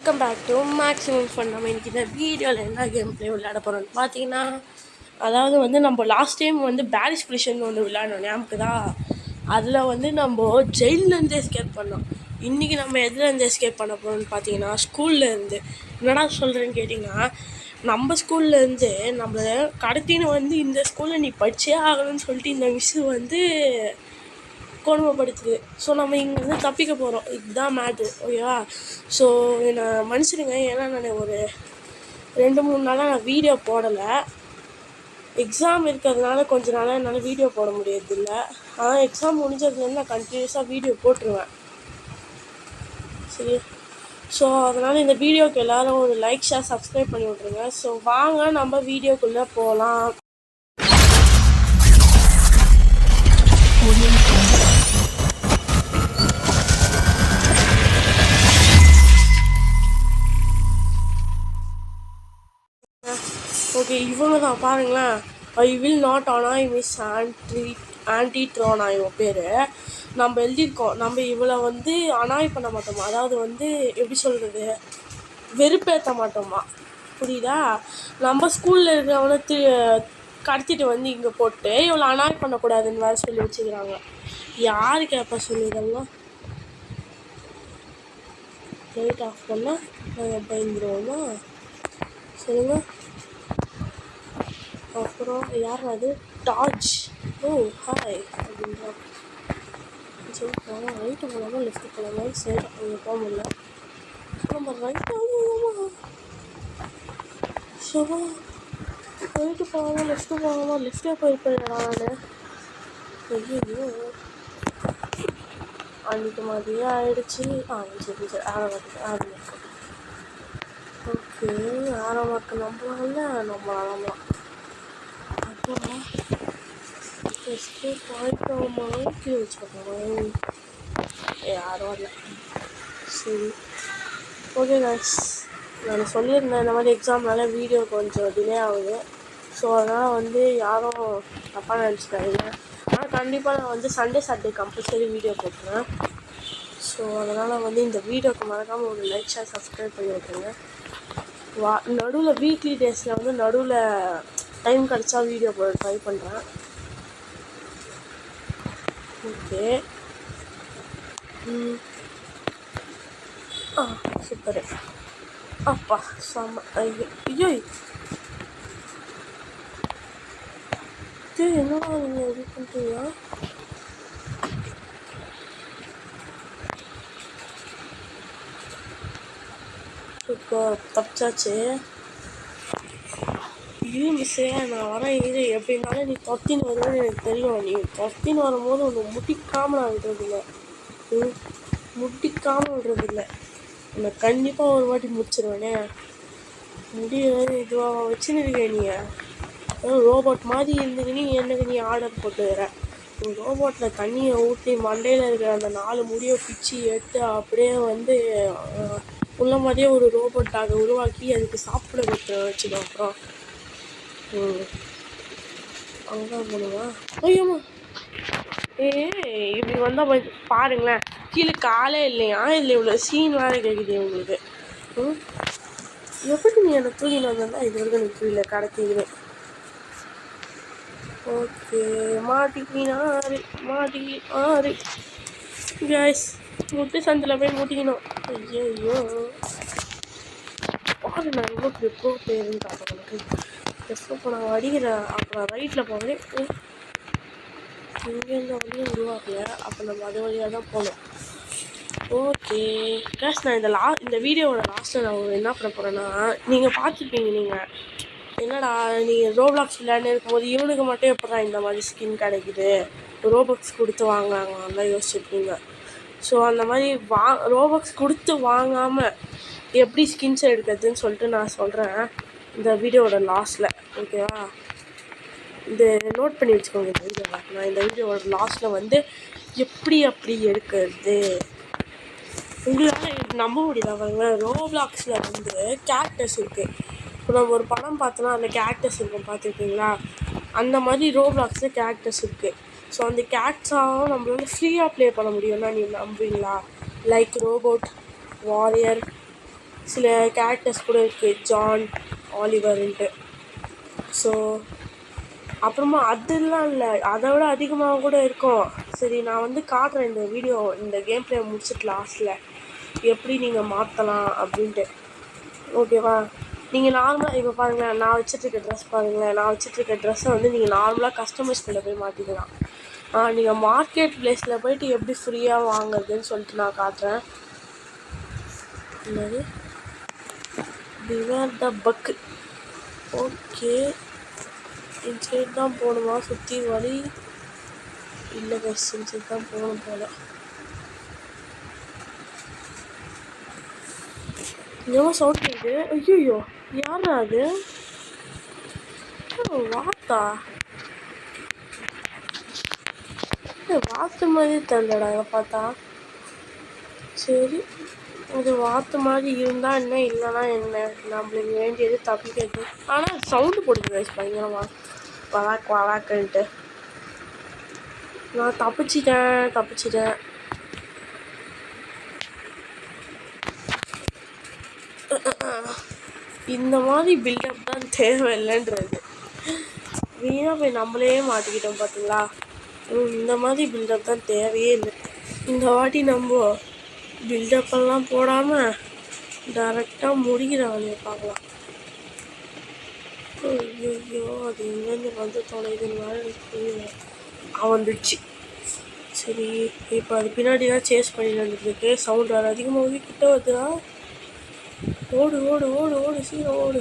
Welcome back to maximum fun. நம்ம இன்றைக்கி இந்த வீடியோவில் என்ன கேம் ப்ளே விளையாட போகிறோம்னு பார்த்தீங்கன்னா, அதாவது வந்து நம்ம லாஸ்ட் டைம் வந்து பேரிஷ் பிளிஷன் ஒன்று விளையாடணும் ஞாபகம் தான். அதில் வந்து நம்ம ஜெயிலேருந்து எஸ்கேப் பண்ணோம். இன்றைக்கி நம்ம எதுலேருந்து எஸ்கேப் பண்ண போகிறோம்னு பார்த்தீங்கன்னா, ஸ்கூல்லேருந்து. என்னடா சொல்கிறேன்னு கேட்டிங்கன்னா, நம்ம ஸ்கூல்லேருந்து நம்மளை கடத்தின்னு வந்து இந்த ஸ்கூலில் நீ படித்தே ஆகணும்னு சொல்லிட்டு இந்த மிஸ்ஸு வந்து கொடுமைப்படுத்துது. ஸோ நம்ம இங்கே வந்து தப்பிக்க போகிறோம். இதுதான் மேட்ரு, ஓகேவா? ஸோ என்னை மன்னிச்சிடுங்க, ஏன்னா நான் ஒரு 2-3 நாளாக நான் வீடியோ போடலை. எக்ஸாம் இருக்கிறதுனால கொஞ்ச நாளாக என்னால் வீடியோ போட முடியறதில்ல. ஆனால் எக்ஸாம் முடிஞ்சதுலேருந்து நான் கண்டினியூஸாக வீடியோ போட்டுருவேன், சரி? ஸோ அதனால் இந்த வீடியோவுக்கு எல்லோரும் ஒரு லைக், ஷேர், சப்ஸ்கிரைப் பண்ணி விட்ருங்க. ஸோ வாங்க நம்ம வீடியோக்குள்ளே போகலாம். ஓகே, இவங்க தான் பாருங்களேன். I will not annoy miss ஆன்டி-ட்ரோனா இவன் பேர். நம்ம எழுதியிருக்கோம், நம்ம இவளை வந்து அனாய் பண்ண மாட்டோமா, அதாவது வந்து எப்படி சொல்கிறது, வெறுப்பேற்ற மாட்டோமா, புரியுதா? நம்ம ஸ்கூலில் இருக்கிறவனை கடத்திட்டு வந்து இங்கே போட்டு இவளை அனாய் பண்ணக்கூடாதுன்னு வேறு சொல்லி வச்சுக்கிறாங்க. யாரு கேட்பா சொல்லிடுறாங்களா? லைட் ஆஃப் பண்ணால் நாங்கள் பயந்துருவோமா? சொல்லுங்கள். அப்புறம் யார் அது? டாஜ். ஓ ஹாய் அப்படின்றா. சரி போகலாம். ரைட்டு போகலாமா லெஃப்ட்டு போகலாமா? சரி அங்கே போக முடியல. நம்ம ரைட்டாக போகலாமா? ஷோவா ரைட்டு போகலாமா லெஃப்ட்டு போகலாமா? லெஃப்டே போயிருப்பேன் நான். ஐயோ அன்றைக்கு மாதிரியே ஆயிடுச்சு. சரி ஆரம்பிச்சு. ஓகே, ஆரம்பக்கு நம்மளால எஸ்கேப் ஆகிட்டோமான்னு கீழே வச்சுக்கோங்க. யாரும் இல்லை. சரி ஓகே கைஸ், நான் சொல்லியிருந்தேன் இந்த மாதிரி எக்ஸாம்னால வீடியோ கொஞ்சம் டிலே ஆகுது. ஸோ அதனால் வந்து யாரும் தப்பாக நினச்சிக்காதீங்க. ஆனால் கண்டிப்பாக நான் வந்து சாட்டர்டே கம்பல்சரி வீடியோ போட்டுருவேன். ஸோ அதனால் வந்து இந்த வீடியோக்கு மறக்காமல் ஒரு லைக், ஷேர், சப்ஸ்கிரைப் பண்ணி விட்டுருங்க. நடுவில் வீக்லி டேஸில் வந்து நடுவில் டைம் கிடச்சா வீடியோ போட ட்ரை பண்ணுறேன். Okay, super. அப்பா செம்ம. ஐயோ என்னடா நீங்கள் இது பண்ணுறீங்களா? இப்போ தப்பிச்சாச்சு. இது மிஸ்ஸே, நான் வரேன் இது. எப்படின்னாலும் நீ தொத்தின்னு வருவேன்னு எனக்கு தெரியும். நீ தொத்தின்னு வரும்போது ஒன்று முட்டிக்காமல் நான் விடுறதில்லை. முட்டிக்காமல் விடுறதில்லை. என்னை கண்டிப்பாக ஒரு வாட்டி முடிச்சிருவேனே. முடியாது இதுவாக வச்சுன்னு இருக்கேன். நீ ரோபோட் மாதிரி இருந்துக்கினே எனக்கு நீ ஆர்டர் போட்டு வர. ஒரு ரோபோட்டில் தண்ணியை ஊற்றி மண்டையில் இருக்கிற அந்த 4 முடியை பிச்சு எடுத்து அப்படியே வந்து உள்ள மாதிரியே ஒரு ரோபோட்டாக உருவாக்கி அதுக்கு சாப்பிட வச்சுக்கோ. அப்புறம் அங்கதான் போடுவா. ஐயோமா இப்படி வந்தால் பாருங்களேன், கீழே காலே இல்லையா? இல்லை இவ்வளோ சீன் வேறு கேட்குது உங்களுக்கு. எப்படி நீ என்னை தூக்கின்னு வந்தா இது வரைக்கும் எனக்கு புரியல. கடத்திக்கிது. ஓகே, மாட்டிக்கினாரு கைஸ். முட்டு சந்தில் போய் முட்டிக்கணும். ஐயோ பாரு, நான் எவ்வளோ ப்ரோ பேருன்னு காட்டுறேன் எனக்கு. எப்போ நான் அடிக்கிறேன். அப்புறம் ரைட்டில் போகிறேன். இங்கேருந்து வழியும் உருவாக்கல. அப்போ நம்ம அது வழியாக தான் போகணும். ஓகே கைஸ், நான் இந்த வீடியோவோட லாஸ்ட்டில் நான் என்ன பண்ண போகிறேன்னா, நீங்கள் பார்த்துருப்பீங்க. நீங்கள் என்னடா நீங்கள் ரோப்ளாக்ஸ் விளையாண்டு இருக்கும்போது இவனுக்கு மட்டும் எப்படா இந்த மாதிரி ஸ்கின் கிடைக்குது, ரோபாக்ஸ் கொடுத்து வாங்குறாங்கலாம் யோசிச்சுருப்பீங்க. ஸோ அந்த மாதிரி ரோபாக்ஸ் கொடுத்து வாங்காமல் எப்படி ஸ்கின்ஸ் எடுக்கிறதுன்னு சொல்லிட்டு நான் சொல்கிறேன் இந்த வீடியோவோட லாஸ்ட்டில், ஓகேவா? இது நோட் பண்ணி வச்சுக்கோங்க. இந்த வீடியோவில் நான் இந்த வீடியோவோட லாஸ்ட்டில் வந்து அப்படி எடுக்கிறது உங்களால் நம்ப முடியல. ரோப்ளாக்ஸில் வந்து கேரக்டர்ஸ் இருக்குது. இப்போ நம்ம ஒரு படம் பார்த்தோன்னா அந்த கேரக்டர்ஸ் இருக்கும், பார்த்துருக்கீங்களா? அந்த மாதிரி ரோப்ளாக்ஸில் கேரக்டர்ஸ் இருக்குது. ஸோ அந்த கேரக்டர்ஸாகவும் நம்மளால ஃப்ரீயாக ப்ளே பண்ண முடியும்னா நீ நம்புவீங்களா? லைக் ரோபோட், வாரியர், சில கேரக்டர்ஸ் கூட இருக்குது, ஜான், ஆலிவர்ன்ட்டு. ஸோ அப்புறமா அதெல்லாம் இல்லை, அதை விட அதிகமாக கூட இருக்கும். சரி, நான் வந்து காட்டுறேன் இந்த வீடியோ, இந்த கேம் ப்ளே முடிச்சுட்டு லாஸ்ட்டில் எப்படி நீங்கள் மாற்றலாம் அப்படின்ட்டு. ஓகேவா? நீங்கள் நார்மலாக இப்போ பாருங்களேன், நான் வச்சுட்ருக்க ட்ரெஸ் பாருங்களேன், நான் வச்சுட்ருக்க ட்ரெஸ்ஸை வந்து நீங்கள் நார்மலாக கஸ்டமைஸ் பண்ண போய் மாற்றிக்கலாம். நீங்கள் மார்க்கெட் ப்ளேஸில் போய்ட்டு எப்படி ஃப்ரீயாக வாங்குறதுன்னு சொல்லிட்டு நான் காட்டுறேன். என்னது பிவேர் த பக். ஓகே, இன்சைட் தான் போகணுமா? சுற்றி வழி இல்லை பஸ், இன்சைட் தான் போகணும் போல. எவ்வளோ சவுண்ட் கேட்குது. ஐயோ, யாரா அது? வாத்தா? வாத்து மாதிரி தெரியலடா இதை பார்த்தா. சரி, அது வாத்து மாதிரி இருந்தால் என்ன, இல்லைன்னா என்ன, நம்மளுக்கு வேண்டியது தப்பிக்கிறது. ஆனால் சவுண்டு போடுது பயங்கரமா, வளாக் வளாக்குன்ட்டு. நான் தப்பிச்சிட்டேன். இந்த மாதிரி பில்டப் தான் தேவையில்லைன்றது. வீணாக போய் நம்மளே மாட்டிக்கிட்டோம் பார்த்தீங்களா? இந்த மாதிரி பில்டப் தான் தேவையே இல்லை. இந்த வாட்டி நம்ம பில்டப்பெல்லாம் போடாமல் டைரெக்டாக முடிகிற வேலையை பார்க்கலாம். ஐயோ, அது எங்கேருந்து வந்து தொலைதுன்னு வேறு எனக்கு புரியல. வந்துடுச்சு. சரி, இப்போ அது பின்னாடி தான் சேஸ் பண்ணிட்டு வந்துருக்கு. சவுண்ட் வேறு அதிகமாக கிட்ட வருதா? ஓடு சீக்கிரம் ஓடு.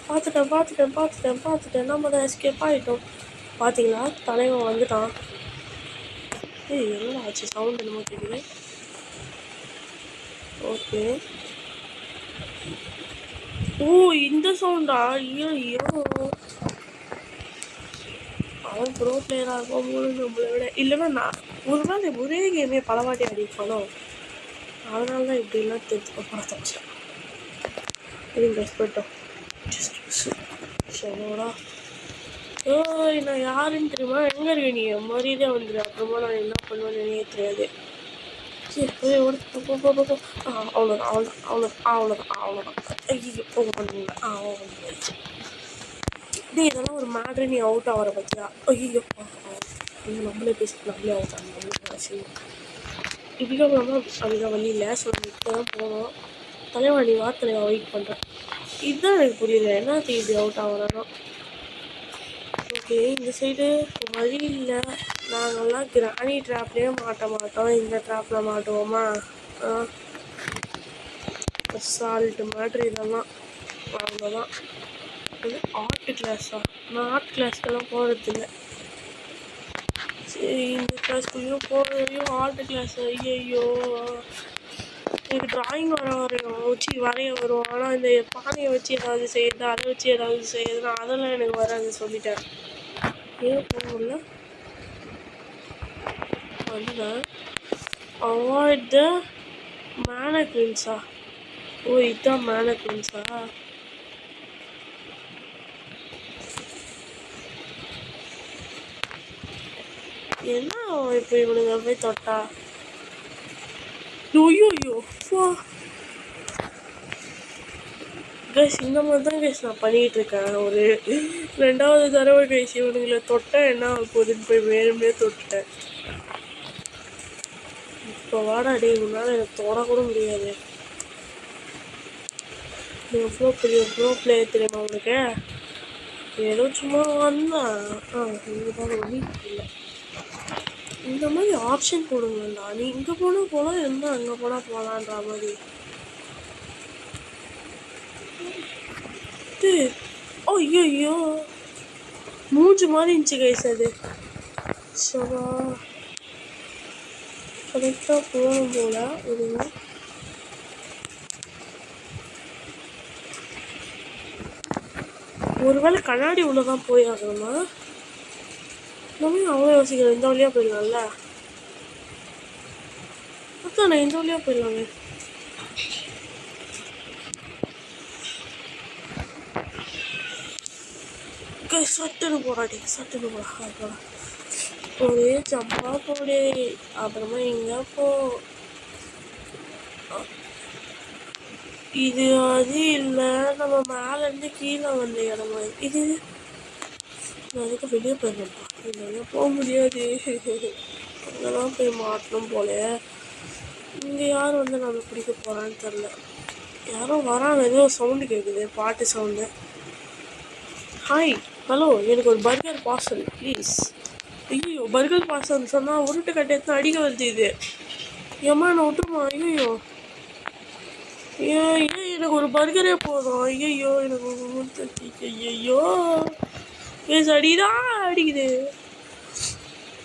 பார்த்துட்டேன். நம்ம தான் எஸ்கேப் ஆகிட்டோம். பார்த்தீங்களா, தலைவன் வந்துட்டான். என்ன ஆச்சு? சவுண்ட் என்னமோ கேட்குது. ஓகே, இந்த சவுண்டா? ஐயோ, அவன் ப்ரோ பிளேயராக இருக்கும்போது நம்மளை விட, இல்லைன்னா நான் ஒரு நாள் ஒரே கேமே பலவாட்டி அடிப்பானோ, அதனால தான் இப்படிலாம் தெரிஞ்சுக்க பார்த்தேன். போயிட்டோம். சரோடா, நான் யாருன்னு தெரியுமா? எங்கே இருக்க நீ? மரியாதையாக வந்துடு, அப்புறமா நான் என்ன பண்ணுவேன்னு நினைக்க தெரியாது. சரி, அவ்வளோதான். ஐயோ, போக பண்ணுங்க. இதெல்லாம் ஒரு மேட்ரு. நீ அவுட் ஆகிற பற்றியா? ஐயோ, நம்மளே பேசிட்டு நம்மளே அவுட் ஆகணும். சரி, இதுக்கப்புறமா அதுதான் வழி இல்லை. ஸோ இப்போ தான் போனோம். தலைவா, நீ வார்த்தையா வெயிட் பண்ணுறேன். இதுதான் எனக்கு புரியல, என்ன இப்படி அவுட் ஆகணும். ஓகே, இந்த சைடு வழி இல்லை. நாங்கள்லாம் கிராணி ட்ராப்லேயே மாட்ட மாட்டோம், இந்த ட்ராப்பில் மாட்டுவோமா? சால்ட்டு மேட்ரு இதெல்லாம். அவ்வளோதான். இது ஆர்ட் கிளாஸா? நான் ஆர்ட் கிளாஸ்க்கெல்லாம் போகிறதில்ல. சரி, இந்த கிளாஸ்க்குள்ளேயும் போகிறதையும் ஆர்ட் கிளாஸ். ஐயோ, எனக்கு ட்ராயிங் வரைய வரும். ஆனால் இந்த பானையை வச்சு ஏதாவது செய்யுது, அதை வச்சு ஏதாவது செய்யுதுன்னா அதெல்லாம் எனக்கு வராது, சொல்லிட்டேன். ஏன் போகல? அதுதான் அவாய்ட் த மேனக்வின்ஸா? இதுதான் மேனக்வின்ஸா? என்ன இப்போ இவனுங்க போய் தொட்டா? ஐயோ, கைஸ், இந்த மாதிரி தான் கைஸ் நான் பண்ணிகிட்ருக்கேன். ஒரு 2வது தடவை கைஸ் இவனுங்களை தொட்டா என்ன போகுதுன்னு போய் வேணும்னே தொட்டுட்டேன். இப்போ வாடா டே, இவனால எனக்கு தொடக்கூட முடியாது. எவ்வளோ பெரிய ப்ரோ பிளேயர் தெரியுமா உனக்கு? ஏதோ சும்மா வந்தான். இங்கே தான் வீட்டு இல்லை. இந்த மாதிரி ஆப்ஷன் போடுங்கண்டா. நீ இங்கே போனால் என்ன, அங்கே போனால் போகலான்ற மாதிரி. ஐயோ, மூஞ்சி மாதிரி இருந்துச்சு கைஸ் அது. சவா, கரெக்டாக போகணும் போல. இருங்க, ஒருவேளை கண்ணாடி உள்ளதான் போய் ஆகணுமா? நம்ம அவ்வளோ யோசிக்கிறேன். இந்த வழியாக போயிடலாம்ல. அதான் நான் இந்த வழியாக போயிடலாமே. சட்டுன்னு போடாடி, சட்டுன்னு போடா. ஒரே ஜம்பா போடு. அப்புறமா எங்கே போ. இது அது இல்லை, நம்ம மேலேருந்து கீழே வந்த இடமா இது? அதுக்கு வெளியே போயிடணும்ப்பா, இதெல்லாம் போக முடியாது. அங்கெல்லாம் போய் மாட்டணும் போல. இங்கே யார் வந்து நம்ம பிடிக்க போகிறான்னு தெரில. யாரோ வராங்க, ஏதோ சவுண்டு கேட்குது, பாட்டு சவுண்டு. ஹாய், ஹலோ, எனக்கு ஒரு பர்கர் பார்சல் ப்ளீஸ். ஐயோ, பர்கர் பார்சல் சொன்னால் உருட்டு கட்டை எடுத்து அடிக்க வருது இது. ஏம்மா நான் விட்டுருமா? ஐயோ ஏன் எனக்கு ஒரு பர்கரே போதும். ஐயோ எனக்கு ஐயோ பேச அடிதான் அடிக்குது.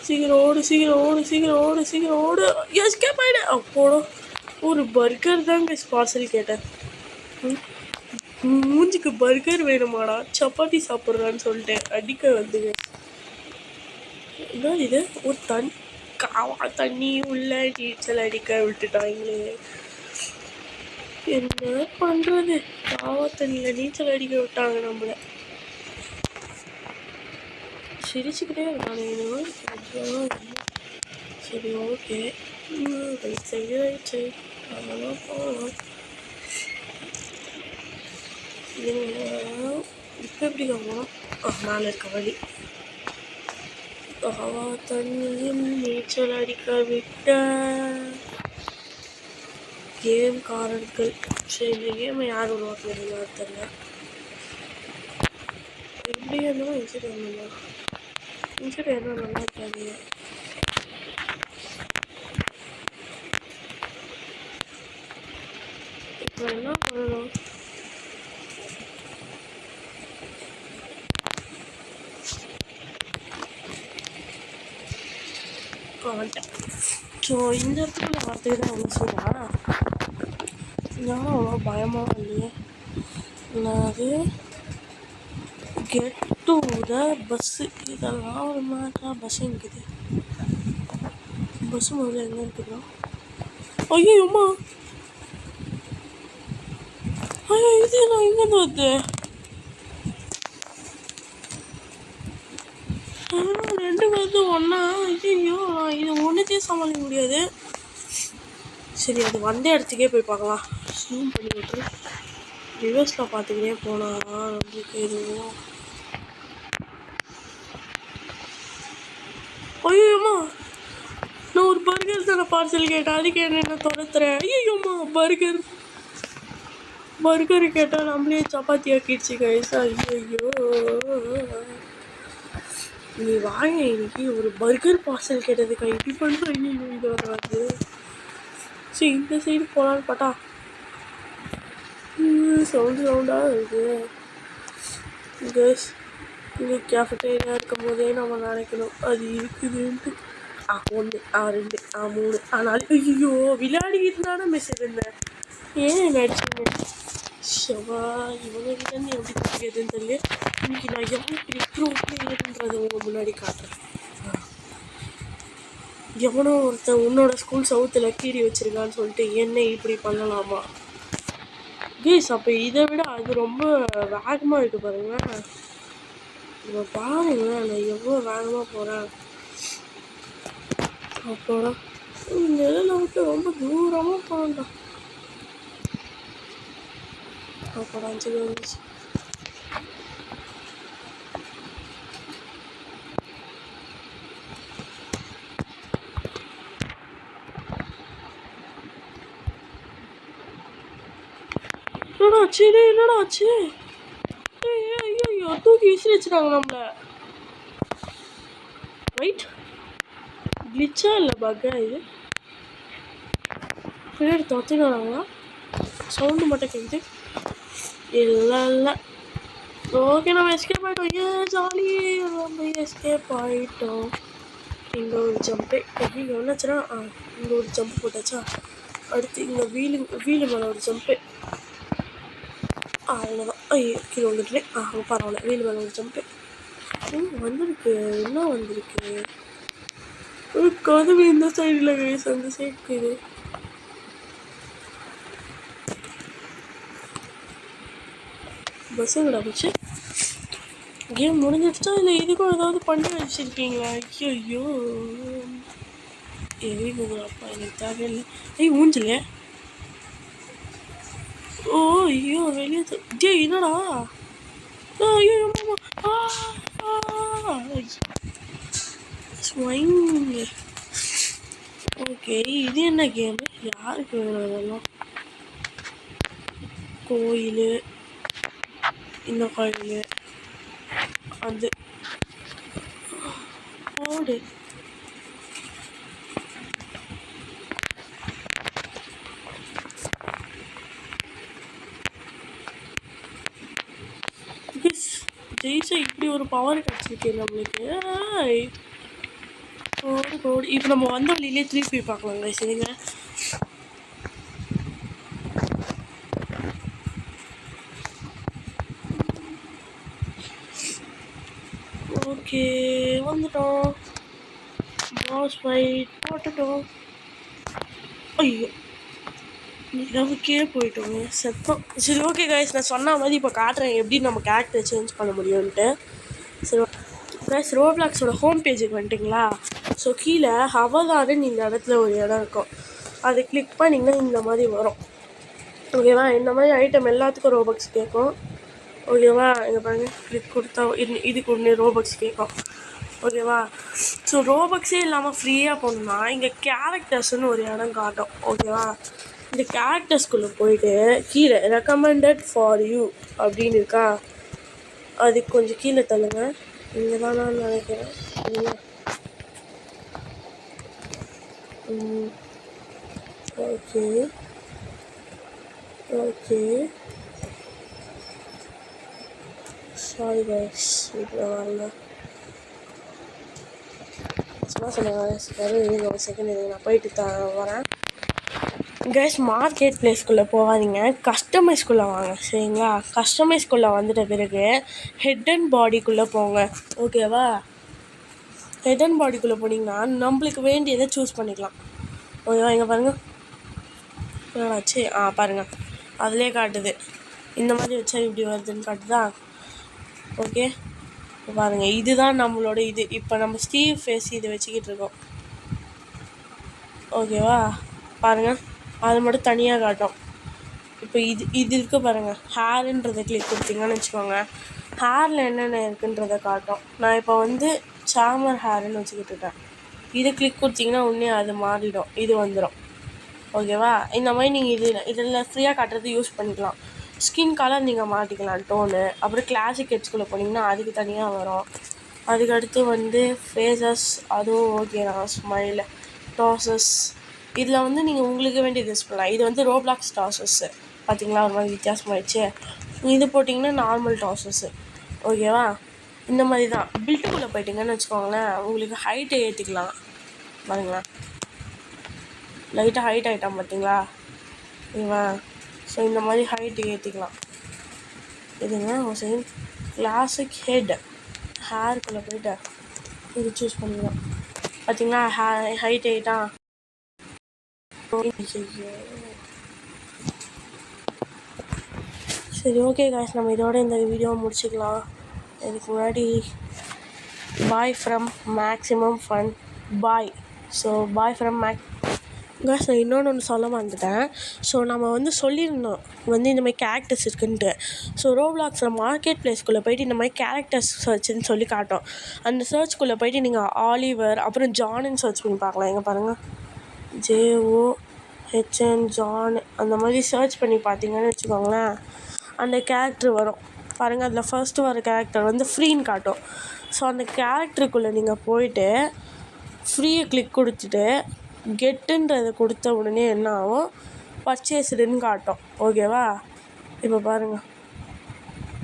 சீக்கிரம் ஓடு, சீக்கிரம் ஓடு, சீக்கிரம் ஓடு, சீக்கிரம் ஓடு. எஸ்கேப் ஆயிடு. அப்போட ஒரு பர்கர் தாங்க பார்சல் கேட்டேன். மூஞ்சிக்கு பர்கர் வேணுமாடா, சப்பாத்தி சாப்பிட்றான்னு சொல்லிட்டேன். அடிக்க வந்துங்க. என்ன இது? ஒரு காவா தண்ணி உள்ள நீச்சல் அடிக்க விட்டுட்டாங்களே. என்ன பண்றது? காவா தண்ணியில் நீச்சல் அடிக்க விட்டாங்க நம்மள. சிரிச்சுக்கிட்டே இருக்கானே. சரி, okay, right side right side அதெல்லாம் போகலாம். இப்போ எப்படி போகணும்? மேலே இருக்க வழி. காவா தண்ணியில் நீச்சல் அடிக்க விட்ட கேம்காரர்கள். சரி, இந்த கேமை யார் உருவாக்குறதுன்னு தெரியல. எப்படி இருந்தாலும் இன்சைட் வரணுமா? இன்சைட் என்ன நல்லா இருக்காது. இப்போ என்ன பண்ணணும்? வந்துட்டேன். ஸோ இந்த இடத்துல வார்த்தைக்கு தான் என்ன சொல்கிறா, நானும் அவ்வளோ பயமாக இல்லையே. அது கெட் டு த பஸ்ஸு. இதெல்லாம் ஒரு மாதிரி பஸ் இருக்குது. பஸ்ஸு முதல்ல எங்கே இருக்குதோ? ஐயோம்மா, ஐயோ இது நான் எங்கேருந்து வருது? ரெண்டு பேருந்து ஒன்றா. ஐயோ, நான் இது ஒன்றுத்தையும் சமாளிக்க முடியாது. சரி, அது வந்த இடத்துக்கே போய் பார்க்கலாம். ஜூம் பண்ணி விட்டு ரிவர்ஸில் பார்த்துக்கிட்டே போனால் நம்மளுக்கு எதுவும். ஐயோம்மா, நான் ஒரு பர்கர் தானே பார்சல் கேட்டேன், அதுக்கு என்ன துரத்துறேன்? ஐயோம்மா, பர்கர் கேட்டால் நம்மளே சப்பாத்தி ஆக்கிடுச்சு கைஸ். ஐயோ, நீ வாங்க, இன்னைக்கு ஒரு பர்கர் பார்சல் கேட்டதுக்கா இப்படி பண்ணுற? ஐயோ, இது வராது. சரி, இந்த சைடு போகலான்னு பார்த்தா சவுண்டாக இருக்குது. கேஸ், இங்கே கேஃபட்டேரியா இருக்கும் போதே நம்ம நினைக்கணும் அது இருக்குதுன்ட்டு. 1 2 3 ஆனால் ஐயோ விளையாடிக்கிட்டு தானே மிஸ் இருந்தேன். ஏன் நடிச்சுங்க ஷவா இவங்ககிட்டேருந்து எப்படி கற்றுக்கிறதுன்னு தெரியல. இன்னைக்கு நான் எவ்வளோ பெரிய ப்ரூஃப்ன்றதை உங்கள் முன்னாடி காட்டுறேன். எவனோ ஒருத்தன் உன்னோட ஸ்கூல் சவுத்தில் கீறி வச்சிருக்கான்னு சொல்லிட்டு என்ன இப்படி பண்ணலாமா? கேஸ், அப்போ இதை விட அது ரொம்ப வேகமாக இருக்குது பாருங்களேன். இப்போ பாருங்களேன், நான் எவ்வளோ வேகமாக போகிறேன். அப்புறம் நிழலை விட்டு ரொம்ப தூரமாக போகண்டா. அப்புறம் 5 வந்துச்சு. என்னடா ஆச்சு? ஐயோ, தூக்கி விசிறி வச்சுட்டாங்க நம்மள. ரைட், கிளிச்சா இல்லை பக்கா? இது பின்னாடி துரத்திட்டு வராங்களா? சவுண்டு மட்டும் கேட்குது. இல்லை, ஓகே, நம்ம எஸ்கேப் ஆகிட்டோம். ஜாலி, நம்ம எஸ்கேப் ஆகிட்டோம். இங்கே ஒரு ஜம்பே. இங்கே ஒன்றாச்சுன்னா இங்கே ஒரு ஜம்ப் போட்டாச்சா, அடுத்து இங்கே வீலு மேலே ஒரு ஜம்ப்பு. அவ்வளோதான். ஐயோ, கீழே வந்துட்டேன். பரவாயில்ல, வீலு மேலே ஒரு ஜம்ப்பு. வந்திருக்கு. என்ன வந்திருக்கு? கதவு இந்த சைடில் கைஸ், அந்த சைடுக்கு. இது பஸ் எங்கடா போச்சு? கேம் முடிஞ்சிடுச்சா இல்லை இதுக்கும் ஏதாவது பண்ணி வச்சுருக்கீங்களா? ஐயோ எரிக்குதுப்பா, எனக்கு தேவையில்லை. ஊஞ்சல ஓ ஐயோ வெளியே டே என்னடா ஐயோ ஸ்வைங். ஓகே இது என்ன கேம்? யாருக்கு வேணும் அதெல்லாம்? கோயில், இந்த கோயில் அது ஓடு. ஜெயிச்சா இப்படி ஒரு பவர் கிடச்சிருக்கு நம்மளுக்கு. ஓடு ஓடு. இப்போ நம்ம வந்த வழியிலே திருப்பி பார்க்கலாங்க. சரிங்க, ஓகே வந்துட்டோம். பாஸ் ஃபைட் போட்டுட்டோம். ஐயோ நமக்கே போயிட்டோங்க செத்தோம். சரி ஓகே கைஸ், நான் சொன்ன மாதிரி இப்போ காட்டுறேன் எப்படி நம்ம கேரக்டர் சேஞ்ச் பண்ண முடியும்ன்ட்டு. சரி கைஸ், ரோப்ளாக்ஸோட ஹோம் பேஜுக்கு வந்துட்டிங்களா? ஸோ கீழே அவதாருன்னு இந்த இடத்துல ஒரு இடம் இருக்கும். அதை கிளிக் பண்ணிங்கன்னா இந்த மாதிரி வரும். ஓகேவா? இந்த மாதிரி ஐட்டம் எல்லாத்துக்கும் ரோபக்ஸ் கேட்கும். ஓகேவா? இங்கே பாருங்கள், கிளிக் கொடுத்தா இதுக்கு ஒன்று ரோபக்ஸ் கேட்கும். ஓகேவா? ஸோ ரோபக்ஸே இல்லாமல் ஃப்ரீயாக போகணுன்னா இங்கே கேரக்டர்ஸ்னு ஒரு இடம் காட்டும். ஓகேவா? இந்த கேரக்டர்ஸ்குள்ளே போயிட்டு கீழே ரெக்கமெண்டட் ஃபார் யூ அப்படின்னு இருக்கா, அதுக்கு கொஞ்சம் கீழே தள்ளுங்க. இங்கே தான் நான் நினைக்கிறேன். ஓகே ஓகே சாரி கைஸ், வீட்டில் வரல சும்மா சொன்னாங்க. ஒரு செகண்ட் இது நான் போயிட்டு வரேன். கைஸ், மார்க்கெட் பிளேஸ்க்குள்ளே போகாதீங்க, கஸ்டமைஸ்குள்ளே வாங்க. சரிங்களா? கஸ்டமைஸ்குள்ளே வந்துட்ட பிறகு ஹெட் அண்ட் பாடிக்குள்ளே போங்க. ஓகேவா? ஹெட் அண்ட் பாடிக்குள்ளே போனீங்கன்னா நம்மளுக்கு வேண்டியதை சூஸ் பண்ணிக்கலாம். ஓகேவா? இங்கே பாருங்கள் என்னாச்சு. பாருங்கள் அதிலே காட்டுது. இந்த மாதிரி வச்சா இப்படி வருதுன்னு காட்டுதா? ஓகே பாருங்கள், இதுதான் நம்மளோட இது. இப்போ நம்ம ஸ்டீவ் ஃபேஸ் இது வச்சுக்கிட்டு இருக்கோம். ஓகேவா? பாருங்கள் அது மட்டும் தனியாக காட்டும். இப்போ இது இருக்க பாருங்கள், ஹேருன்றதை கிளிக் கொடுத்தீங்கன்னு வச்சுக்கோங்க, ஹேரில் என்னென்ன இருக்குன்றதை காட்டும். நான் இப்போ வந்து சாமர் ஹேருன்னு வச்சுக்கிட்டு இருக்கேன். இதை கிளிக் கொடுத்தீங்கன்னா உடனே அது மாறிடும், இது வந்துடும். ஓகேவா? இந்த மாதிரி நீங்கள் இதில் ஃப்ரீயாக காட்டுறது யூஸ் பண்ணிக்கலாம். ஸ்கின் கலர் நீங்கள் மாட்டிக்கலாம், டோனு. அப்புறம் கிளாசிக் ஹெட்ஸ்குள்ளே போனீங்கன்னா அதுக்கு தனியாக வரும். அதுக்கடுத்து வந்து ஃபேஸஸ், அதுவும் ஓகே தான். ஸ்மைல், டாசஸ், இதில் வந்து நீங்கள் உங்களுக்கு வேண்டியது யூஸ் பண்ணலாம். இது வந்து ரோப்ளாக்ஸ் டாசஸ்ஸு பார்த்தீங்களா, ஒரு மாதிரி வித்தியாசமாகிடுச்சு. இது போட்டிங்கன்னா நார்மல் டாசஸ்ஸு. ஓகேவா? இந்த மாதிரி தான். பில்ட்டுக்குள்ளே போயிட்டிங்கன்னு வச்சுக்கோங்களேன், உங்களுக்கு ஹைட்டை ஏற்றிக்கலாம். பாருங்களா, லைட்டாக ஹைட் ஆகிட்டான் பார்த்தீங்களா ஓகேவா? ஸோ இந்த மாதிரி ஹைட்டு ஏற்றிக்கலாம். இதுங்க ஒரு செகண்ட். கிளாசிக் ஹேருக்குள்ளே போய்ட்டு இது சூஸ் பண்ணிக்கலாம். பார்த்தீங்களா, ஹைட் ஆகிட்டான். சரி ஓகே காய்ஸ், நம்ம இதோட இந்த வீடியோவை முடிச்சுக்கலாம். இதுக்கு முன்னாடி bye from maximum fun bye. So bye from guys, நான் இன்னொன்று சொல்ல வந்துட்டேன். ஸோ நம்ம வந்து சொல்லியிருந்தோம் வந்து இந்த மாதிரி கேரக்டர்ஸ் இருக்குன்ட்டு. ஸோ ரோப்ளாக்ஸில் மார்க்கெட் பிளேஸ்க்குள்ளே போய்ட்டு இந்த மாதிரி கேரக்டர்ஸ் சர்ச்சுன்னு சொல்லி காட்டும். அந்த சர்ச்குள்ளே போய்ட்டு நீங்கள் ஆலிவர் அப்புறம் ஜான்னு சர்ச் பண்ணி பார்க்கலாம். எங்கே பாருங்கள், JOHN ஜான் அந்த மாதிரி சர்ச் பண்ணி பார்த்தீங்கன்னு வச்சுக்கோங்களேன், அந்த கேரக்டர் வரும். பாருங்கள், அதில் ஃபர்ஸ்ட்டு வர கேரக்டர் வந்து ஃப்ரீன்னு காட்டும். ஸோ அந்த கேரக்டருக்குள்ளே நீங்கள் போயிட்டு ஃப்ரீயை கிளிக் கொடுத்துட்டு கெட்டுன்றதை கொடுத்த உடனே என்ன ஆகும், பர்ச்சேஸ்டுன்னு காட்டும். ஓகேவா? இப்போ பாருங்கள்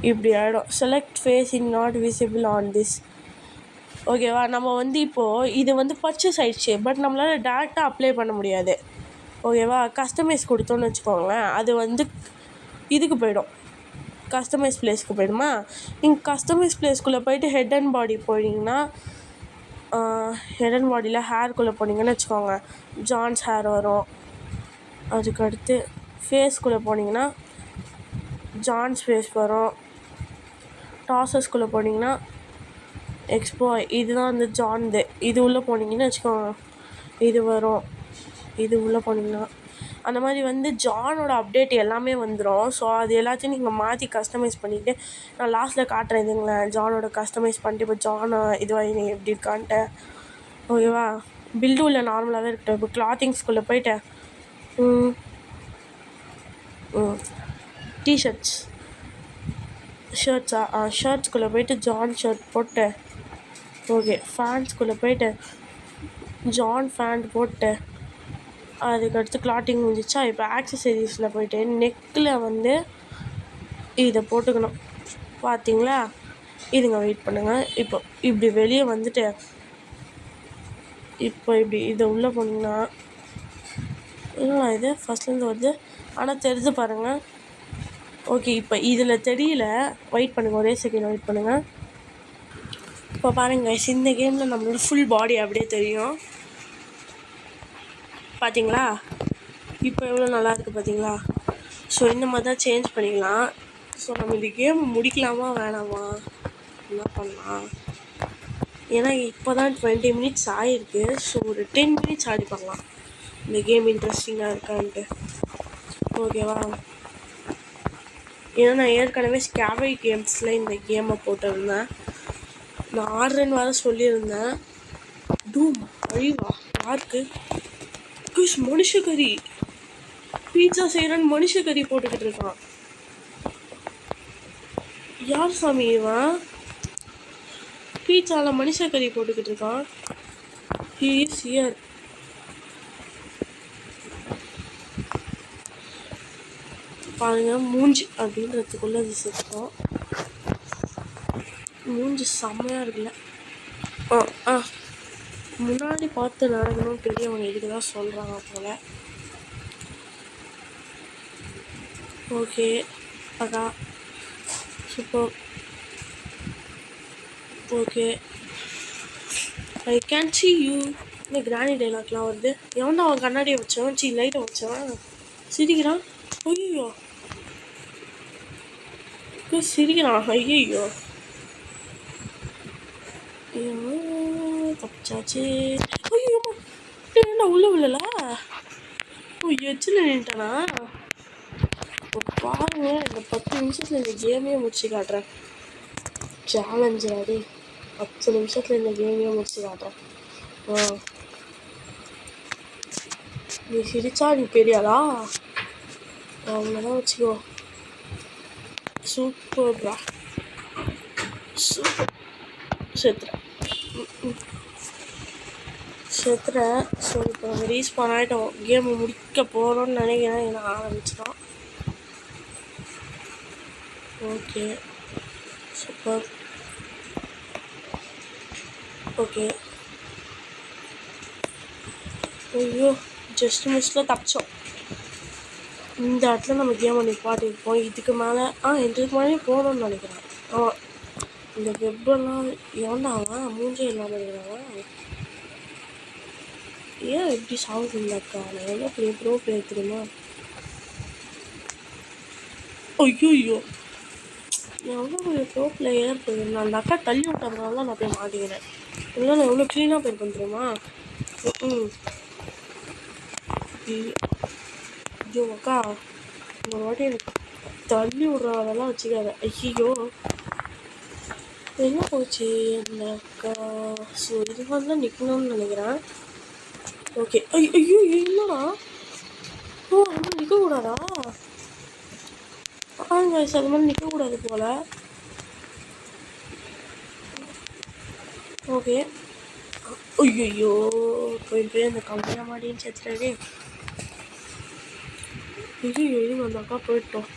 இப்படி ஆகிடும். Select face in not visible on this. ஓகேவா? நம்ம வந்து இப்போது இது வந்து பர்ச்சேஸ் ஆகிடுச்சு, பட் நம்மளால் டேரெக்டாக அப்ளை பண்ண முடியாது. ஓகேவா? கஸ்டமைஸ் கொடுத்தோன்னு வச்சுக்கோங்களேன், அது வந்து இதுக்கு போய்டும், கஸ்டமைஸ் பிளேஸ்க்கு போய்டுமா. நீங்கள் கஸ்டமைஸ் பிளேஸ்க்குள்ளே போய்ட்டு ஹெட் அண்ட் பாடி போயிட்டிங்கன்னா, ஹெட் அண்ட் பாடியில் ஹேர்க்குள்ளே போனீங்கன்னு வச்சுக்கோங்க, ஜான்ஸ் ஹேர் வரும். அதுக்கடுத்து ஃபேஸ்க்குள்ளே போனீங்கன்னா ஜான்ஸ் ஃபேஸ் வரும். டாசஸ்குள்ளே போனீங்கன்னா எக்ஸ்பாய், இதுதான் வந்து ஜான்து. இது உள்ளே போனீங்கன்னு வச்சுக்கோங்க இது வரும். இது உள்ளே போனீங்கன்னா அந்த மாதிரி வந்து ஜானோட அப்டேட் எல்லாமே வந்துடும். ஸோ அது எல்லாத்தையும் நீங்கள் மாற்றி கஸ்டமைஸ் பண்ணிவிட்டு நான் லாஸ்ட்டில் காட்டுறேன். இதுங்களேன் ஜானோட கஸ்டமைஸ் பண்ணிட்டு இப்போ ஜானை இதுவாக எப்படி இருக்கான்ட்டு. ஓகேவா? பில்டும் இல்லை, நார்மலாகவே இருக்கட்டும். இப்போ கிளாத்திங்ஸ்குள்ளே போயிட்டேன். டிஷர்ட்ஸ் ஷர்ட்ஸா ஷர்ட்ஸ்குள்ளே போய்ட்டு ஜான் ஷர்ட் போட்டு, ஓகே ஃபேன்ஸ்குள்ளே போய்ட்டு ஜான் ஃபேண்ட் போட்டு, அதுக்கடுத்து கிளாத்திங் முடிஞ்சிச்சா. இப்போ ஆக்சசரிஸில் போய்ட்டு நெக்கில் வந்து இதை போட்டுக்கணும். பார்த்தீங்களா? இதுங்க வெயிட் பண்ணுங்கள். இப்போ இப்படி வெளியே வந்துட்டு இப்போ இப்படி இதை உள்ளே போனீங்கன்னா இல்லைண்ணா இது ஃபஸ்ட்லேருந்து வருது, ஆனால் தெரிஞ்சு பாருங்கள். ஓகே இப்போ இதில் தெரியல, வெயிட் பண்ணுங்கள், ஒரே செகண்ட் வெயிட் பண்ணுங்கள். இப்போ பாருங்கள், இந்த கேமில் நம்மளோட ஃபுல் பாடி அப்படியே தெரியும். பார்த்தீங்களா? இப்போ எவ்வளோ நல்லா இருக்குது பார்த்தீங்களா? ஸோ இந்த மாதிரி தான் சேஞ்ச் பண்ணிக்கலாம். ஸோ நம்ம இந்த கேம் முடிக்கலாமா வேணாமா, என்ன பண்ணலாம்? ஏன்னா இப்போ தான் 20 மினிட்ஸ் ஆகிருக்கு. ஸோ ஒரு 10 மினிட்ஸ் ஆடி பண்ணலாம், இந்த கேம் இன்ட்ரெஸ்டிங்காக இருக்கான்ட்டு. ஓகேவா? ஏன்னா நான் ஏற்கனவே ஸ்கேவை கேம்ஸில் இந்த கேமை போட்டிருந்தேன். நான் ஆடுறேன்னு வேறு சொல்லியிருந்தேன். டூம் அழிவா யாருக்கு? மனுஷக்கறி பீட்சா செய்கிறேன்னு மனுஷக்கறி போட்டுக்கிட்டு இருக்கான். யார் சாமி இவன்? பீட்சாவில் மனுஷக்கறி போட்டுக்கிட்டு இருக்கான். He is here. பாருங்க, மூஞ்சி அப்படின்றதுக்குள்ளே அது செத்துட்டோம். மூஞ்சி செம்மையாக இருக்குல்ல. முன்னாடி பார்த்து நடக்கணும் பெரியவங்க இதுக்கு தான் சொல்கிறாங்க போல். ஓகே அக்கா super. Okay I can see you. இந்த கிராணி டைலாக்லாம் வருது. எவன்டா அவன் கண்ணாடியை வச்சவன், லைட்டை வச்சவன் சிரிக்கிறான். ஐயோ சிரிக்கிறான். ஐயோ தப்பிச்சாச்சு. ஐயோ என்ன உள்ள விழல. எச்சில் நின்ட்டானா? பாருங்க, இந்த 10 நிமிஷத்தில் இந்த கேமையே முடிச்சு காட்டுறேன். சேலஞ்சு அடி 10 நிமிஷத்தில் இந்த கேமையே முடிச்சு காட்டுறேன். நீ சிரிச்சா நீ பெரியாளா? அவ்வளோதான் வச்சுக்கோ. சூப்பர்ரா, சூப்பர். செத்துறேன். ஸோ இப்போ நம்ம ரீஸ்பான் ஆகிட்டோம். கேமை முடிக்க போகிறோன்னு நினைக்கிறேன். ஏன்னா ஆரம்பிச்சிட்டோம். Okay super. ஓகே ஐயோ ஜஸ்ட் மிஸ்ஸில் தப்பிச்சோம். இந்த இடத்துல நம்ம கேமை நிப்பாட்டிருப்போம். இதுக்கு மேலே இதுக்கு மேலே போகணும்னு நினைக்கிறேன். இந்த வெப்பெல்லாம் ஏன்டாவன் மூஞ்சே இல்லாமல் இருக்கிறாங்க. ஏன் எப்படி சாகுதுங்கக்கா? நான் எவ்வளோ பெரிய ப்ரோ பிளேயர் தெரியுமா? ஐயோ எவ்வளோ பெரிய ப்ரோ பிளேயர் தெரியும். நான் அந்த அக்கா தள்ளி விட்டதுனால தான் நான் போய் மாட்டிக்கிறேன். இல்லை நான் எவ்வளோ க்ளீனாக போய் பண்ணுறேமா? ஐயோ அக்கா ஒரு வாட்டி எனக்கு தள்ளி விட்றதெல்லாம் வச்சுக்காத. ஐயோ என்ன போச்சு அந்த அக்கா? ஸோ இது மாதிரி தான் நிற்கணும்னு நினைக்கிறேன். ஓகே ஐயோ இல்லைடா. அது மாதிரி நிற்கக்கூடாதா? வயசு அது மாதிரி நிற்கக்கூடாது போல். ஓகே ஐயோ போய் அந்த கம்பெனியாக மாட்டின்னு சேர்த்துட்டாரு. ஐயோ அந்த அக்கா போயிட்டோம்.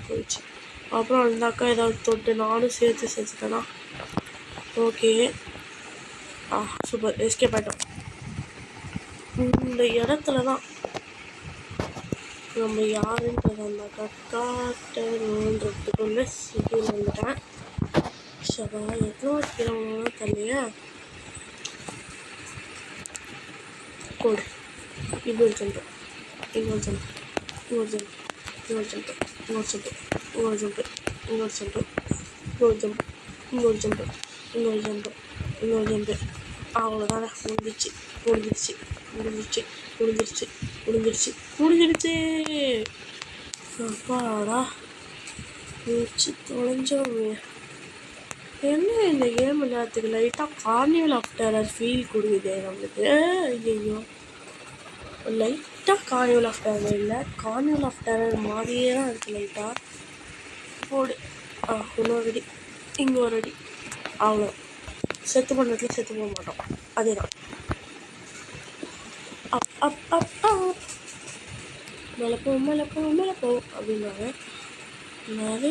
போயிடுச்சு. அப்புறம் அந்த அக்கா ஏதாவது தொட்டு நானும் சேர்த்துட்டேனா? Okay super. எஸ்கேப் ஆகிட்டோம். இந்த இடத்துல தான் நம்ம யாருன்றது அந்த அக்கா காட்டுன்றதுக்குள்ளே சிட்டியில் வந்துட்டேன். சபா எவ்வளோ வைக்கிறவங்க தெரியலையா? கோடு இன்னொரு ஜம்பு, இன்னொரு ஜம்பு, இன்னொரு ஜம்பு, இன்னொரு ஜம்பு, இன்னொரு ஜம்பு, இன்னொரு ஜம்பு, இன்னொரு ஜம்பு, இன்னொரு ஜம்பு, இன்னொரு ஜம்பு, இன்னொரு ஜம்பு, இன்னொரு ஜம்பு. அவ்வளோதானே, முடிஞ்சிருச்சு முடிஞ்சிருச்சு முடிஞ்சிருச்சு முடிஞ்சிருச்சு. முடிஞ்சிருச்சு. அப்பாடா முடிச்சு தொலைஞ்சோமே. என்ன இந்த கேம் விளையாட்டுக்கு லைட்டாக கார்னிவல் ஆஃப் டெரர் ஃபீல் கொடுக்குது நம்மளுக்கு. ஐயோ லைட்டாக கார்னிவல் ஆஃப் டெரர் இல்லை, கார்னிவல் ஆஃப் டெரர் மாதிரியே தான் இருக்குது லைட்டாக. போடு. இன்னொரு அடி, இங்கே ஒரு அடி, அவ்வளோ. செத்து பண்ணுறதுல செத்து போக மாட்டோம், அதே தான். அப் அப் அப் அப் மேலே போ அப்படின்னாங்க. அதாவது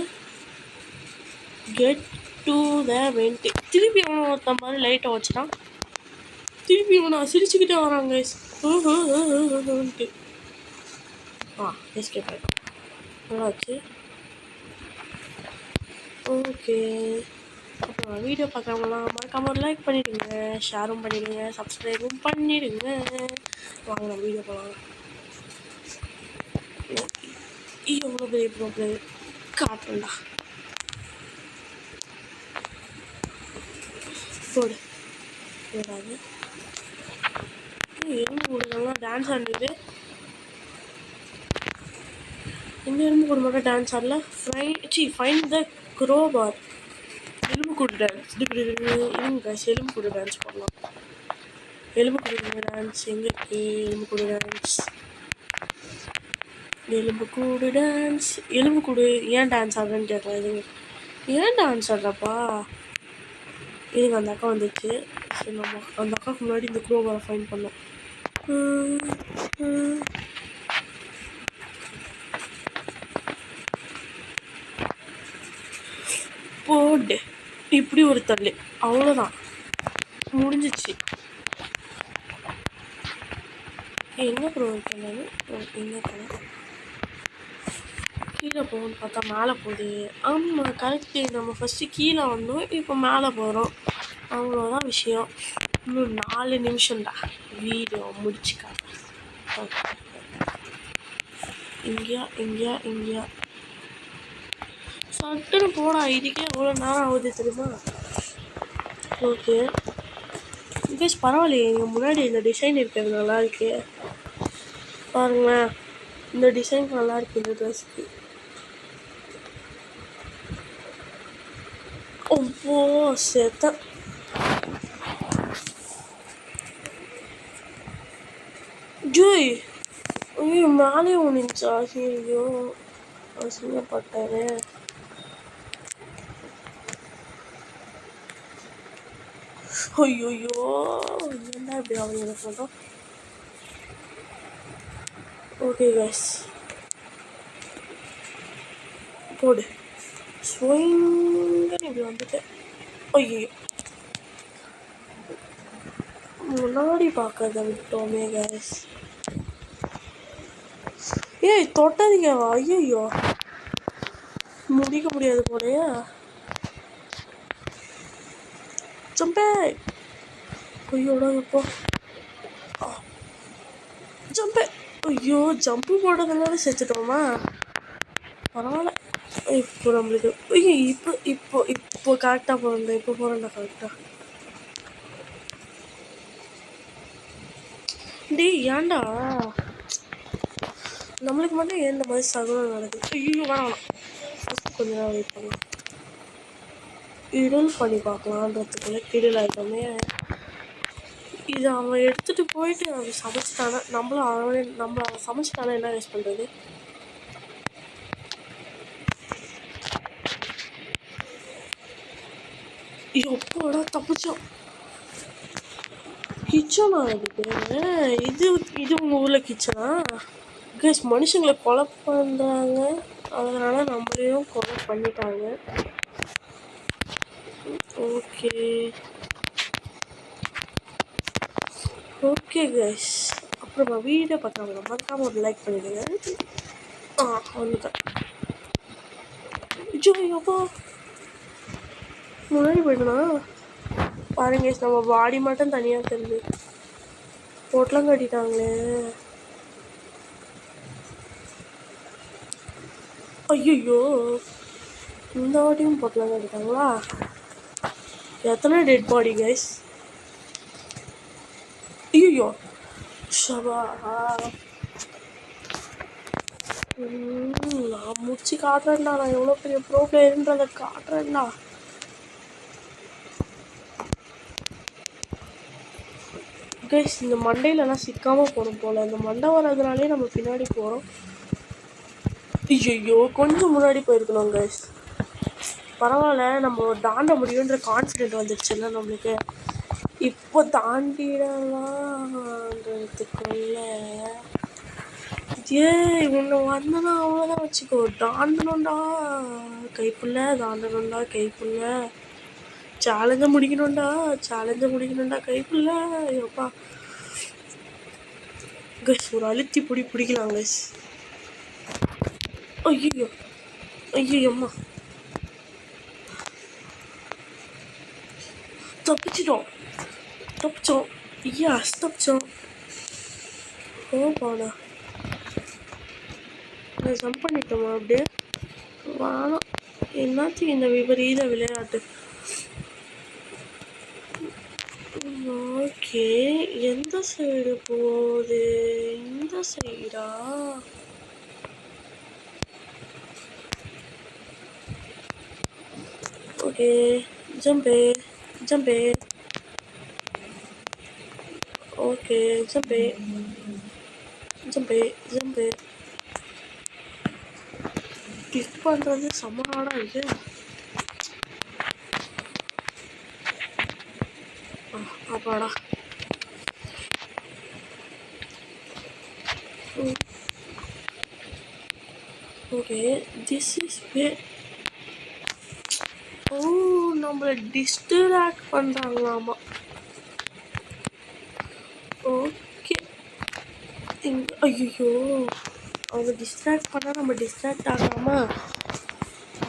கெட் டு த வெண்ட். திருப்பி அவனை ஒருத்தன் மாதிரி லைட்டை வச்சுட்டான். திருப்பி இவனை சிரிச்சுக்கிட்டே வராங்க. எஸ்கேப் ஆகிடும். நல்லாச்சு. ஓகே, அப்புறம் வீடியோ பார்க்குறவங்களாம் மறக்காம ஒரு லைக் பண்ணிவிடுங்க, ஷேரும் பண்ணிவிடுங்க, சப்ஸ்கிரைபும் பண்ணிவிடுங்க. வாங்க நம்ம வீடியோ போகலாம். எவ்வளோ பெரிய ப்ராப்ளம் காட்டுறா. போடு போடாது. எறும்பு கூடுதலாம் டான்ஸ் ஆடுறது. இந்த எறும்பு கூட மட்டும் டான்ஸ் ஆடல. Find the crowbar. எலும்பு கூடு டான்ஸ். இருங்க எலும்பு கூடு டான்ஸ் பண்ணலாம். எலும்பு கூடு டான்ஸ் எங்கே இருக்கு? எலும்பு கூடு டான்ஸ், எலும்பு கூடு டான்ஸ். எலும்பு கூடு ஏன் டான்ஸ் ஆடுறேன்னு கேட்கலாம். இதுங்க ஏன் டான்ஸ் ஆடுறப்பா? இதுங்க அந்த அக்கா வந்துச்சு. சரி, நம்ம அந்த அக்காவுக்கு முன்னாடி இந்த க்ரோபாரை ஃபைண்ட் பண்ணோம். போடு. இப்படி ஒரு தள்ளு, அவ்வளோதான், முடிஞ்சிச்சு. எங்கே ப்ரோ இருக்கேன்? எங்கே இருக்கேன்? கீழே போகணும்னு பார்த்தா மேலே போகுது. ஆமாம் கரெக்டு, நம்ம ஃபஸ்ட்டு கீழே வந்தோம், இப்போ மேலே போகிறோம். அவ்வளோதான் விஷயம். இன்னும் 4 நிமிஷம்டா வீடியோ முடிச்சுக்காங்க. இங்கேயா சட்டுன்னு போடா. இதுக்கே எவ்வளோ நேரம் ஆகுது தெரியுமா? ஓகே பிகாஸ் பரவாயில்லையே, எங்கள் முன்னாடி இந்த டிசைன் இருக்கிறது நல்லா இருக்கு பாருங்களேன். இந்த டிசைன் நல்லா இருக்கு இந்த ட்ரெஸ்க்கு. ஓ சேத்த ஜூய். ஐயோ மேலே ஒன்றுச்சா? ஐயோ அசிங்கப்பட்டாரு. ஐயோயோ என்ன இப்படி அவங்க எனக்கு மட்டும். ஓகே கைஸ் போடு. ஸ்விங்கன்னு இப்படி வந்துட்டு. ஐயோ முன்னாடி பார்க்கறத விட்டோமே கைஸ். ஏய் தொட்டாதீங்க. ஐயோ முடிக்க முடியாது போலையா. ஜம்பே. ஐயோடா எப்போ ஜம்பே. ஐயோ ஜம்பு போடுறதுனால செத்துட்டோமா? பரவாயில்ல. இப்போ நம்மளுக்கு ஐயோ இப்போ கரெக்டாக போகிறேன்டா. இப்போ போகிறேன்டா கரெக்டாக. டேய் ஏன்டா நம்மளுக்கு மட்டும் ஏன் இந்த மாதிரி சகுனம் நடக்குது? ஐயோ வேணாம், ஃபஸ்ட்டு கொஞ்ச நேரம் வெயிட் பண்ணலாம். இடல் பண்ணி பார்க்கலான்றதுக்குள்ளே கிடில் ஆகிட்டோமே. இது அவன் எடுத்துகிட்டு போயிட்டு அவன் சமைச்சிட்டானா, நம்மளை சமைச்சிட்டானா என்ன யூஸ் பண்ணுறது? எப்போடா தப்பிச்சோம். கிச்சனா இது உங்கள் ஊரில் கிச்சனா? கேஸ் மனுஷங்களை கொலை பண்ணுறாங்க, அதனால நம்மளையும் கொலை பண்ணிட்டாங்க. ஓகே கைஸ், அப்புறம் வீடியோ பார்க்குறவங்க மறக்காமல் ஒரு லைக் பண்ணிடுங்க. வந்துட்டேன். ஐயோப்பா முன்னாடி போயிடணும் பாருங்க. நம்ம பாடி மட்டும் தனியாக தெரியுது. போட்டெலாம் கட்டிட்டாங்களே. ஐயோ இந்த வாட்டியும் போட்டெலாம் கட்டிட்டாங்களா? எத்தனை டெட் பாடி கைஸ்? ஐயோ ஷபா நான் முடிச்சு காட்டுறேன்டா, நான் எவ்வளோ பெரிய ப்ரோ பிளேயர்ன்றதை காட்டுறேன்டா. கைஸ் இந்த மண்டையிலலாம் சிக்காமல் போகணும் போல். இந்த மண்டை வர்றதுனாலே நம்ம பின்னாடி போகிறோம். ஐயோ கொஞ்சம் முன்னாடி போயிருக்கணும் கைஸ். பரவாயில்ல, நம்ம தாண்ட முடியுன்ற கான்ஃபிடென்ட் வந்துடுச்சுல்ல நம்மளுக்கு. இப்போ தாண்டிடலாம்ன்றதுக்குள்ள இவனை வந்தனா அவ்வளோதான் வச்சுக்கோ. தாண்டணும்டா கைப்புள்ள, தாண்டணும்டா கைப்புள்ள. சேலஞ்சை முடிக்கணும்டா கைப்புள்ள. ஐயோப்பா கைஸ், ஒரு அழுத்தி பிடிக்கலாம் கைஸ். ஐயோ அம்மா, தப்பிச்சோம். தப்பிச்சோம். போடா, நான் ஜம்ப் பண்ணிட்டோமா அப்படியே? வானம் என்னத்துக்கு இந்த விபரீத விளையாட்டு? ஓகே, எந்த சைடு போகுது? இந்த சைடா? ஓகே, ஜம்பே. ஓகே, ஜம்பே. கிளிக் பண்ணுறது சமராடாக இருக்கு. அப்பாடா. ஓகே, திஸ் இஸ் வே. ஓ, நம்மளை டிஸ்ட்ராக்ட் பண்ணுறாங்களாமா. ஓகே, ஐயோ அவங்க டிஸ்ட்ராக்ட் பண்ணால் நம்ம டிஸ்ட்ராக்ட் ஆகாமல்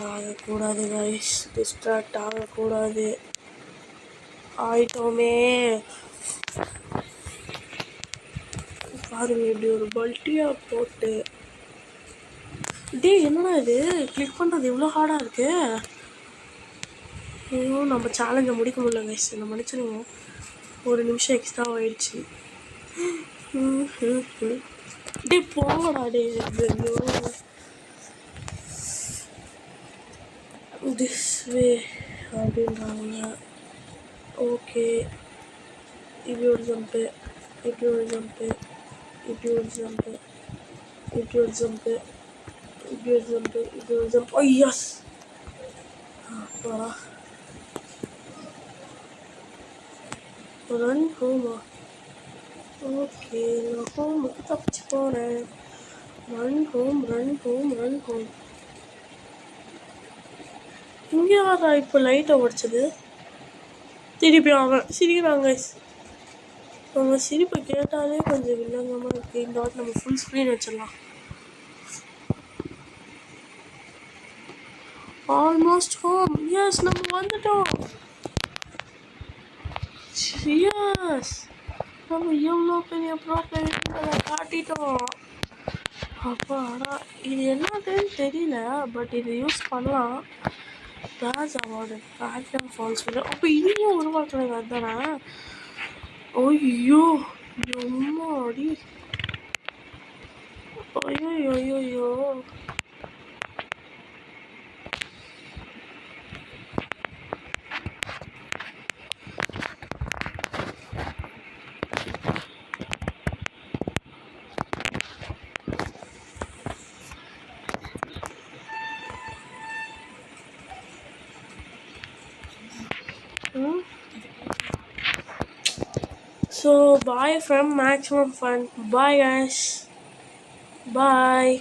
ஆகக்கூடாது கைஸ். டிஸ்ட்ராக்ட் ஆகக்கூடாது. ஆயிட்டோமே. பாருங்க, இப்படி ஒரு பல்ட்டியாக போட்டு. என்னடா இது, கிளிக் பண்ணுறது இவ்வளோ ஹார்டாக இருக்கு. ஐயோ, நம்ம சேலஞ்சை முடிக்க முடியல கைஸ். என்ன மன்னிச்சிடுங்க, ஒரு நிமிஷம் எக்ஸ்ட்ரா ஆயிடுச்சு. போங்கடா திஸ் வே அப்படின்றாங்க. ஓகே, இப்படி ஒரு ஜம்ப்பு. ஐயாஸ். ரன் ஹோமா. ஓகே, நான் ஹோமுக்கு தப்பிச்சு போகிறேன். Run home. இங்கே யாரா இப்போ லைட்டை உடைச்சது? திருப்பி அவன் சிரிக்கிறாங்க. அவங்க சிரிப்பை கேட்டாலே கொஞ்சம் வில்லங்கமாக இருக்குது. இந்த வாட்டி நம்ம ஃபுல் ஸ்க்ரீன் வச்சிடலாம். Almost home. எஸ், நம்ம வந்துட்டோம். எஸ், நம்ம எவ்வளோ பெரிய ப்ரோ பிளேயர்ன்றதை காட்டிட்டோம். அப்பாடா, இது என்னதுன்னு தெரியல, பட் இது யூஸ் பண்ணலாம். Batch award, platinum falls. அப்போ இதையும் உருவாக்குறது அதுதானே? ஐயோ எம்மாடி. ஐயோ. So bye from Maximum Fun. Bye guys. Bye.